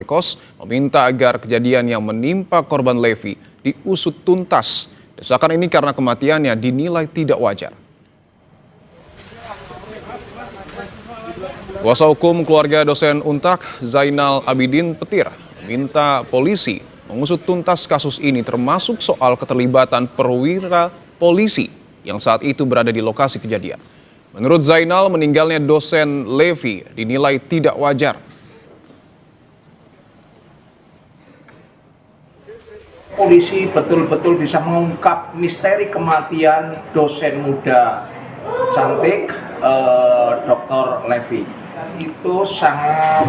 Indekos meminta agar kejadian yang menimpa korban Levi diusut tuntas. Desakan ini karena kematiannya dinilai tidak wajar. Kuasa hukum keluarga dosen Untak, Zainal Abidin Petir, meminta polisi mengusut tuntas kasus ini termasuk soal keterlibatan perwira polisi yang saat itu berada di lokasi kejadian. Menurut Zainal, meninggalnya dosen Levi dinilai tidak wajar. Polisi betul-betul bisa mengungkap misteri kematian dosen muda cantik Dr. Levi. Itu sangat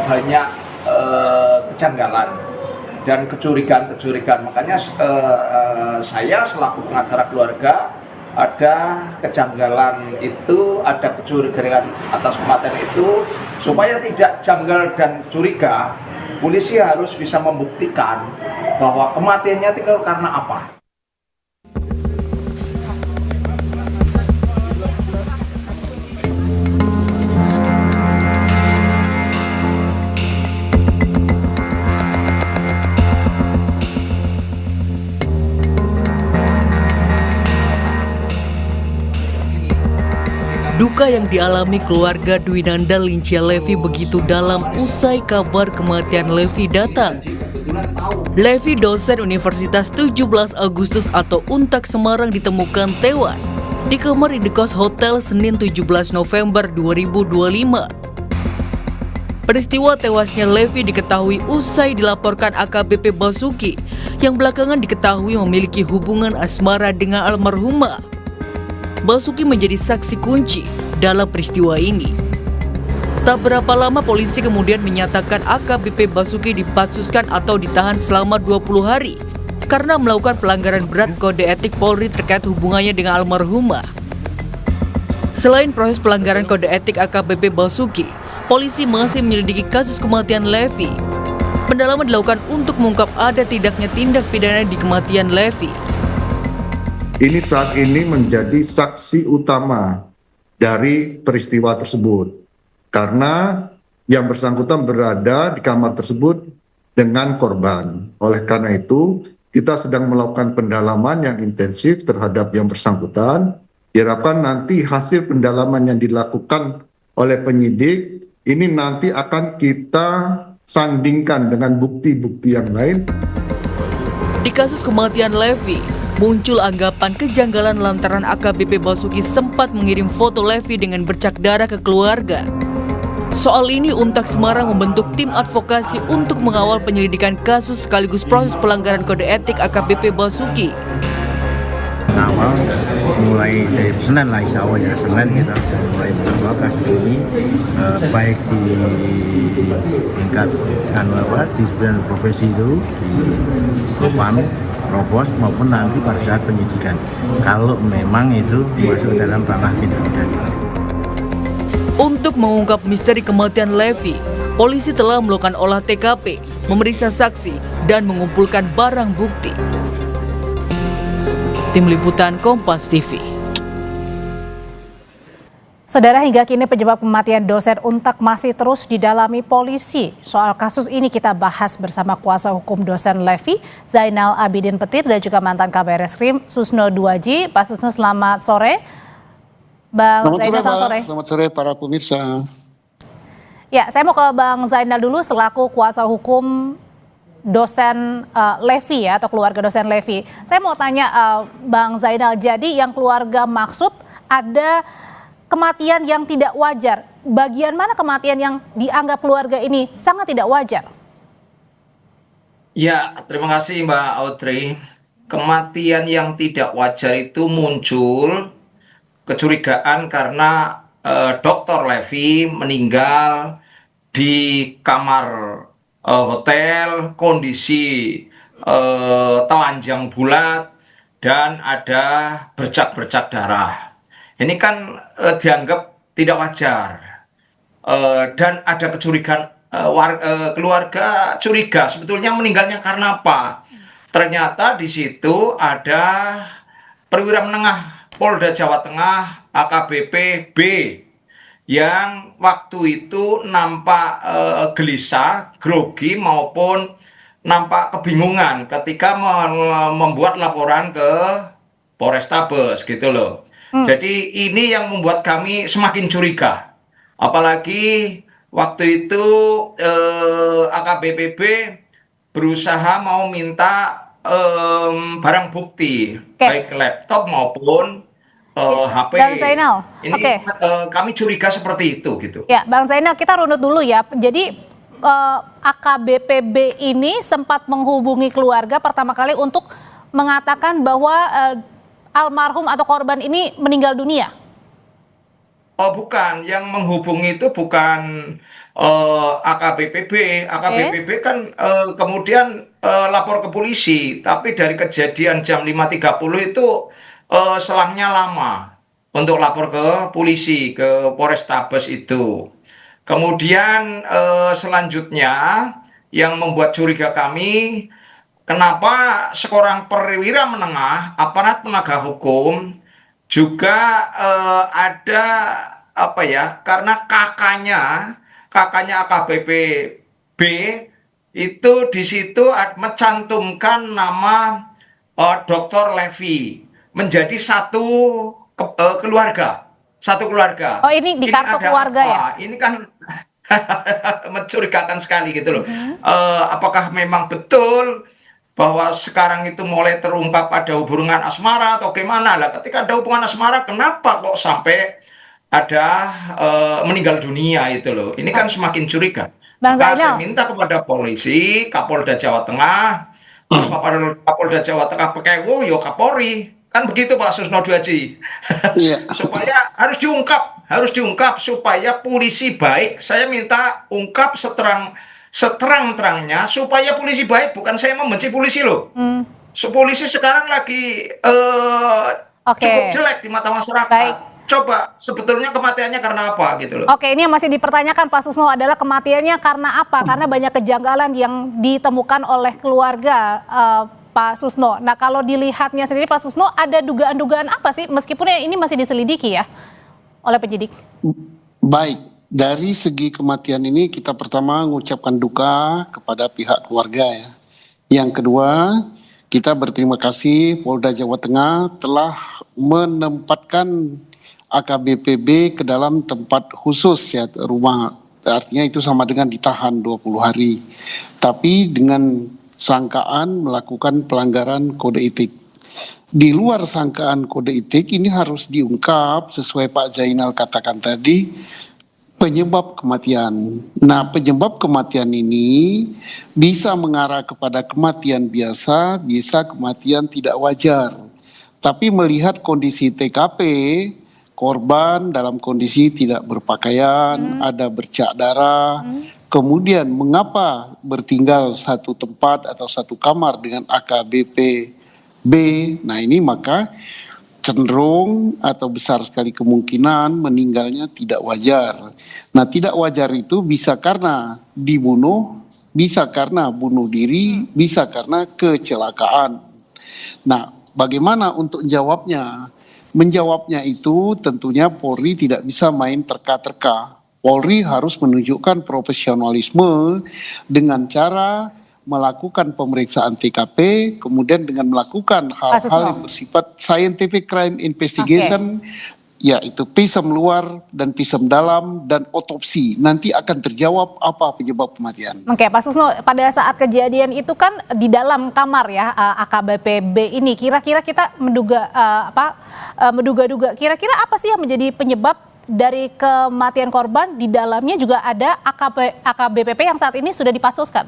banyak kejanggalan dan kecurigaan. Makanya saya selaku pengacara keluarga ada kejanggalan itu, ada kecurigaan atas kematian itu. Supaya tidak janggal dan curiga, polisi harus bisa membuktikan bahwa kematiannya itu karena apa. Duka yang dialami keluarga Dwinanda Lincia Levi begitu dalam usai kabar kematian Levi datang. Levi, dosen Universitas 17 Agustus atau Untak Semarang, ditemukan tewas di kamar indekos hotel Senin 17 November 2025. Peristiwa tewasnya Levi diketahui usai dilaporkan AKBP Basuki yang belakangan diketahui memiliki hubungan asmara dengan almarhumah. Basuki menjadi saksi kunci dalam peristiwa ini. Tak berapa lama polisi kemudian menyatakan AKBP Basuki dipatsuskan atau ditahan selama 20 hari karena melakukan pelanggaran berat kode etik Polri terkait hubungannya dengan almarhumah. Selain proses pelanggaran kode etik AKBP Basuki, polisi masih menyelidiki kasus kematian Levi. Pendalaman dilakukan untuk mengungkap ada tidaknya tindak pidana di kematian Levi. Ini saat ini menjadi saksi utama dari peristiwa tersebut karena yang bersangkutan berada di kamar tersebut dengan korban. Oleh karena itu, kita sedang melakukan pendalaman yang intensif terhadap yang bersangkutan. Diharapkan nanti hasil pendalaman yang dilakukan oleh penyidik ini nanti akan kita sandingkan dengan bukti-bukti yang lain. Di kasus kematian Levi, muncul anggapan kejanggalan lantaran AKBP Basuki sempat mengirim foto Levi dengan bercak darah ke keluarga. Soal ini, Untak Semarang membentuk tim advokasi untuk mengawal penyelidikan kasus sekaligus proses pelanggaran kode etik AKBP Basuki. Awal mulai dari Senin lah, insya Allah ya, Senin kita mulai mengawal kasus ini, baik di tingkat di profesi itu, di Propam, Provos, maupun nanti pada saat penyidikan kalau memang itu masuk dalam ranah tindak pidana. Untuk mengungkap misteri kematian Levi, polisi telah melakukan olah TKP, memeriksa saksi, dan mengumpulkan barang bukti. Tim Liputan Kompas TV. Saudara, hingga kini penyebab kematian dosen Untak masih terus didalami polisi. Soal kasus ini kita bahas bersama kuasa hukum dosen Levi, Zainal Abidin Petir, dan juga mantan Kabar Reskrim Susno Duaji. Pak Susno, selamat sore. Bang Zainal, selamat sore. Selamat sore para pemirsa. Ya, saya mau ke Bang Zainal dulu selaku kuasa hukum dosen Levi ya, atau keluarga dosen Levi. Saya mau tanya Bang Zainal, jadi yang keluarga maksud ada kematian yang tidak wajar. Bagian mana kematian yang dianggap keluarga ini sangat tidak wajar? Ya, terima kasih Mbak Audrey. Kematian yang tidak wajar itu muncul kecurigaan karena Dr. Levi meninggal di kamar hotel, kondisi telanjang bulat, dan ada bercak-bercak darah. Ini kan dianggap tidak wajar, dan ada kecurigaan, keluarga curiga sebetulnya meninggalnya karena apa. Ternyata di situ ada perwira menengah Polda Jawa Tengah AKBP B yang waktu itu nampak gelisah, grogi maupun nampak kebingungan ketika membuat laporan ke Polrestabes gitu loh. Jadi ini yang membuat kami semakin curiga. Apalagi waktu itu AKBPB berusaha mau minta barang bukti, Oke. baik laptop maupun HP. Bang Zainal, Ini oke. kami curiga seperti itu gitu. Ya, Bang Zainal, kita runut dulu ya. Jadi AKBPB ini sempat menghubungi keluarga pertama kali untuk mengatakan bahwa almarhum atau korban ini meninggal dunia. Oh bukan, yang menghubungi itu bukan AKBPB. AKBPB kan kemudian lapor ke polisi, tapi dari kejadian jam 5.30 itu selangnya lama untuk lapor ke polisi, ke Polrestabes itu. Kemudian selanjutnya yang membuat curiga kami, kenapa seorang perwira menengah, aparat penegak hukum juga ada apa ya? Karena kakaknya AKBP itu di situ mencantumkan nama Dr. Levi menjadi keluarga, satu keluarga. Oh, ini di kartu ada keluarga apa? ya? Ini kan mencurigakan sekali gitu loh. Apakah memang betul bahwa sekarang itu mulai terungkap ada hubungan asmara atau gimana lah? Ketika ada hubungan asmara, kenapa kok sampai ada meninggal dunia itu loh? Ini kan semakin curiga. Bang Maka saya Zainal. minta kepada polisi, Kapolda Jawa Tengah, Kapolda Jawa Tengah Pekewo, yo Kapolri, kan begitu Pak Susno Duaji. Iya. Supaya harus diungkap supaya polisi baik. Saya minta ungkap seterang-terangnya supaya polisi baik. Bukan saya membenci polisi loh. Polisi sekarang lagi Oke. cukup jelek di mata masyarakat. Baik. Coba sebetulnya kematiannya karena apa gitu loh. Oke, ini yang masih dipertanyakan Pak Susno adalah kematiannya karena apa? Karena banyak kejanggalan yang ditemukan oleh keluarga Pak Susno. Nah, kalau dilihatnya sendiri Pak Susno, ada dugaan-dugaan apa sih? Meskipun ini masih diselidiki ya oleh penyidik. Baik, dari segi kematian ini kita pertama mengucapkan duka kepada pihak keluarga ya. Yang kedua, kita berterima kasih Polda Jawa Tengah telah menempatkan AKBPB ke dalam tempat khusus ya, rumah, artinya itu sama dengan ditahan 20 hari. Tapi dengan sangkaan melakukan pelanggaran kode etik. Di luar sangkaan kode etik ini harus diungkap sesuai Pak Zainal katakan tadi, penyebab kematian. Nah, penyebab kematian ini bisa mengarah kepada kematian biasa, bisa kematian tidak wajar. Tapi melihat kondisi TKP, korban dalam kondisi tidak berpakaian, ada bercak darah, kemudian mengapa bertinggal satu tempat atau satu kamar dengan AKBP-B, nah ini maka cenderung atau besar sekali kemungkinan meninggalnya tidak wajar. Nah, tidak wajar itu bisa karena dibunuh, bisa karena bunuh diri, bisa karena kecelakaan. Nah, bagaimana untuk jawabnya? Menjawabnya itu tentunya Polri tidak bisa main terka-terka. Polri harus menunjukkan profesionalisme dengan cara melakukan pemeriksaan TKP, kemudian dengan melakukan hal-hal yang bersifat scientific crime investigation, yaitu visum luar dan visum dalam dan otopsi. Nanti akan terjawab apa penyebab kematian. Oke, Pak Susno, pada saat kejadian itu kan di dalam kamar ya AKBPB ini, kira-kira kita menduga-duga, kira-kira apa sih yang menjadi penyebab dari kematian korban? Di dalamnya juga ada AKBPP yang saat ini sudah dipasoskan.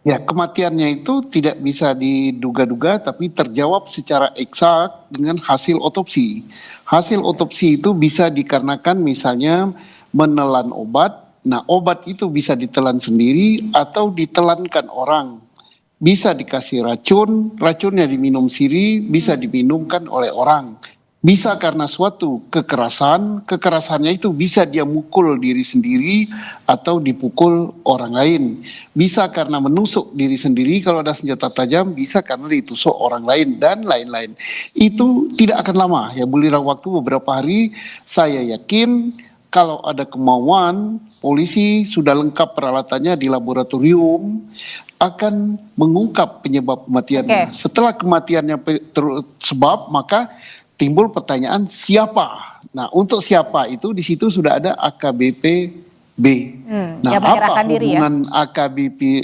Ya, kematiannya itu tidak bisa diduga-duga tapi terjawab secara eksak dengan hasil otopsi. Hasil otopsi itu bisa dikarenakan misalnya menelan obat. Nah, obat itu bisa ditelan sendiri atau ditelankan orang. Bisa dikasih racun, racunnya diminum sendiri, bisa diminumkan oleh orang. Bisa karena suatu kekerasan, kekerasannya itu bisa dia mukul diri sendiri atau dipukul orang lain. Bisa karena menusuk diri sendiri kalau ada senjata tajam, bisa karena ditusuk orang lain dan lain-lain. Itu tidak akan lama ya, bulirang waktu beberapa hari. Saya yakin kalau ada kemauan, polisi sudah lengkap peralatannya di laboratorium akan mengungkap penyebab kematiannya. Setelah kematiannya sebab, maka timbul pertanyaan siapa. Nah, untuk siapa itu di situ sudah ada AKBP B. Nah, apa hubungan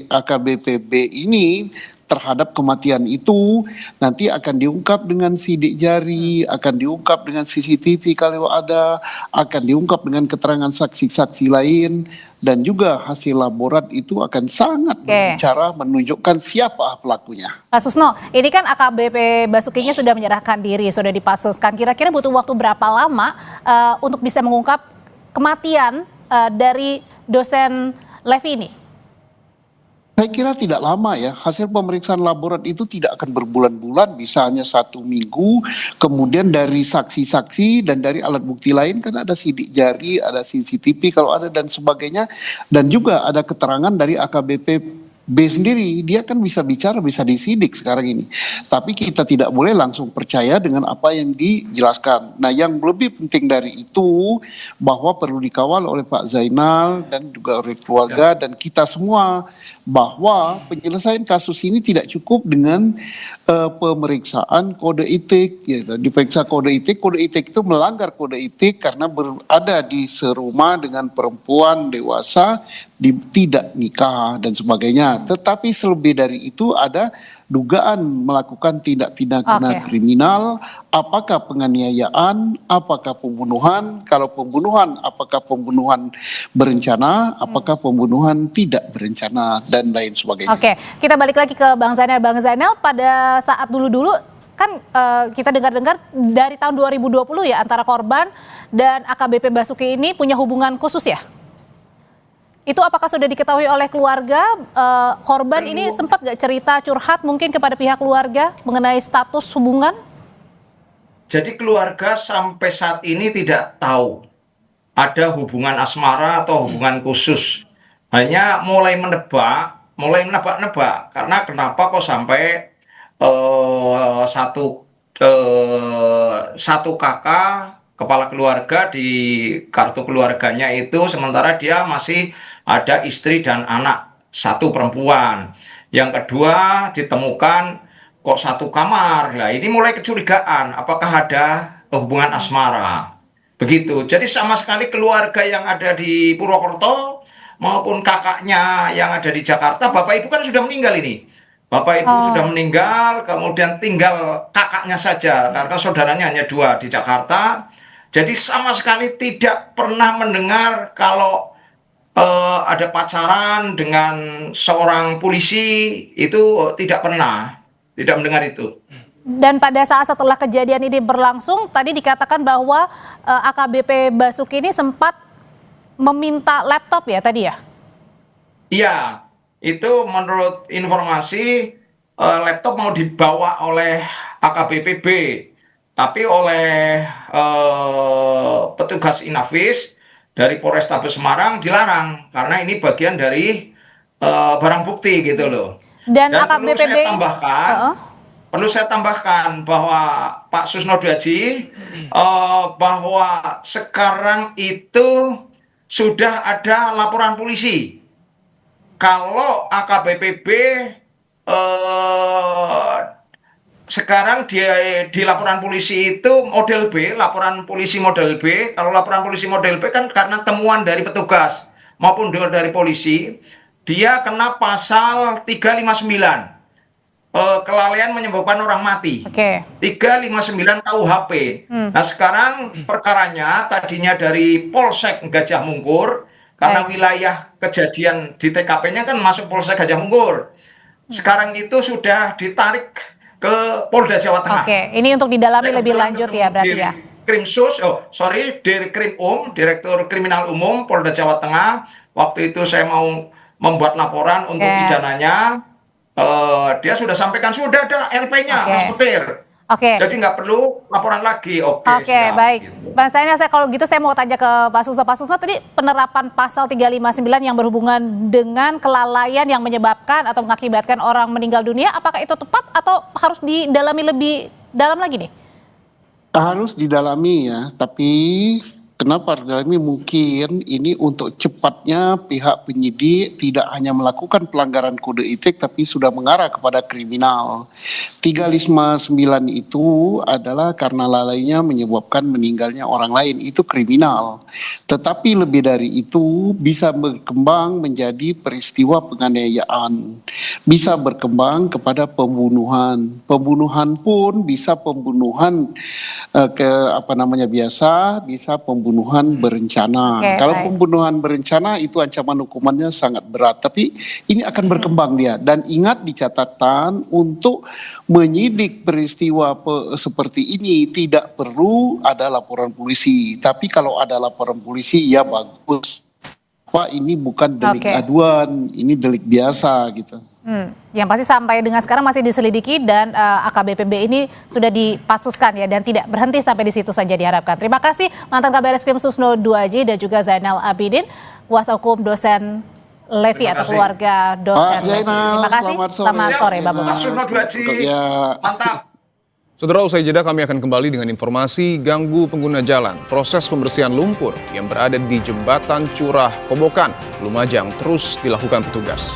AKBP B ini terhadap kematian itu nanti akan diungkap dengan sidik jari, akan diungkap dengan CCTV kalau ada, akan diungkap dengan keterangan saksi-saksi lain, dan juga hasil laborat itu akan sangat berbicara menunjukkan siapa pelakunya. Pak Susno, ini kan AKBP Basukinya sudah menyerahkan diri, sudah dipansuskan. Kira-kira butuh waktu berapa lama untuk bisa mengungkap kematian dari dosen Levi ini? Saya kira tidak lama ya, hasil pemeriksaan laborat itu tidak akan berbulan-bulan, bisa hanya 1 minggu, kemudian dari saksi-saksi dan dari alat bukti lain kan ada sidik jari, ada CCTV kalau ada dan sebagainya, dan juga ada keterangan dari AKBP B sendiri, dia kan bisa bicara, bisa disidik sekarang ini. Tapi kita tidak boleh langsung percaya dengan apa yang dijelaskan. Nah, yang lebih penting dari itu, bahwa perlu dikawal oleh Pak Zainal dan juga oleh keluarga dan kita semua, bahwa penyelesaian kasus ini tidak cukup dengan pemeriksaan kode etik. Ya, diperiksa kode etik itu melanggar kode etik karena berada di serumah dengan perempuan dewasa, tidak nikah dan sebagainya. Tetapi selebih dari itu ada dugaan melakukan tindak pidana kriminal, apakah penganiayaan, apakah pembunuhan, kalau pembunuhan apakah pembunuhan berencana, apakah pembunuhan tidak berencana dan lain sebagainya. Oke, kita balik lagi ke Bang Zainal. Bang Zainal, pada saat dulu-dulu kan kita dengar-dengar dari tahun 2020 ya antara korban dan AKBP Basuki ini punya hubungan khusus ya? Itu apakah sudah diketahui oleh keluarga korban ini, sempat gak cerita curhat mungkin kepada pihak keluarga mengenai status hubungan? Jadi keluarga sampai saat ini tidak tahu ada hubungan asmara atau hubungan khusus. Hanya mulai menebak-nebak. Karena kenapa kok sampai satu kakak kepala keluarga di kartu keluarganya itu, sementara dia masih ada istri dan anak, 1 perempuan. Yang kedua ditemukan kok 1 kamar. Nah, ini mulai kecurigaan, apakah ada hubungan asmara. Begitu. Jadi sama sekali keluarga yang ada di Purwokerto maupun kakaknya yang ada di Jakarta, bapak ibu kan sudah meninggal ini. Bapak ibu sudah meninggal, kemudian tinggal kakaknya saja karena saudaranya hanya 2 di Jakarta. Jadi sama sekali tidak pernah mendengar kalau ada pacaran dengan seorang polisi, itu tidak pernah, tidak mendengar itu. Dan pada saat setelah kejadian ini berlangsung, tadi dikatakan bahwa AKBP Basuki ini sempat meminta laptop ya tadi ya? Iya, itu menurut informasi laptop mau dibawa oleh AKBP B, tapi oleh petugas Inafis dari Polrestabes Semarang dilarang karena ini bagian dari barang bukti gitu loh. Dan perlu saya tambahkan bahwa Pak Susno Dwaji bahwa sekarang itu sudah ada laporan polisi. Kalau AKBP B sekarang di laporan polisi itu model B, laporan polisi model B. Kalau laporan polisi model B kan karena temuan dari petugas maupun dari polisi, dia kena pasal 359. Kelalaian menyebabkan orang mati. 359 KUHP. Nah, sekarang perkaranya tadinya dari Polsek Gajah Mungkur, karena wilayah kejadian di TKP-nya kan masuk Polsek Gajah Mungkur. Sekarang itu sudah ditarik ke Polda Jawa Tengah. Ini untuk didalami lebih lanjut ya berarti ya. Direktur Kriminal Umum Polda Jawa Tengah. Waktu itu saya mau membuat laporan untuk pidananya. Dia sudah sampaikan sudah ada LP-nya, Mas Petir. Oke. Jadi nggak perlu laporan lagi. Oke, Oke, siap. baik. Gitu. Bang Zainal, kalau gitu saya mau tanya ke Pak Susno. Pak Susno, tadi penerapan pasal 359 yang berhubungan dengan kelalaian yang menyebabkan atau mengakibatkan orang meninggal dunia, apakah itu tepat atau harus didalami lebih dalam lagi nih? Harus didalami ya, tapi kenapa didalami? Mungkin ini untuk cepatnya pihak penyidik tidak hanya melakukan pelanggaran kode etik tapi sudah mengarah kepada kriminal. 359 itu adalah karena lalainya menyebabkan meninggalnya orang lain, itu kriminal. Tetapi lebih dari itu bisa berkembang menjadi peristiwa penganiayaan, bisa berkembang kepada pembunuhan. Pembunuhan pun bisa pembunuhan bisa pembunuhan berencana. Oke, Kalau baik. pembunuhan berencana itu ancaman hukumannya sangat berat, tapi ini akan berkembang dia. Dan ingat di catatan, untuk menyidik peristiwa seperti ini tidak perlu ada laporan polisi. Tapi kalau ada laporan polisi ya bagus. Pak, ini bukan delik Oke. aduan, ini delik biasa gitu. Yang pasti sampai dengan sekarang masih diselidiki dan AKBPB ini sudah dipasuskan ya dan tidak berhenti sampai di situ saja diharapkan. Terima kasih mantan Kabar Reskrim Susno 2J dan juga Zainal Abidin, kuasa hukum dosen Levi Terima atau kasih. keluarga dosen Pak Levi. Zainal, Terima kasih. selamat sore. Selamat sore, Bapak. Pak Susno 2J. Ya. Mantap. Saudara, usai jeda kami akan kembali dengan informasi ganggu pengguna jalan. Proses pembersihan lumpur yang berada di jembatan Curah Kobokan, Lumajang terus dilakukan petugas.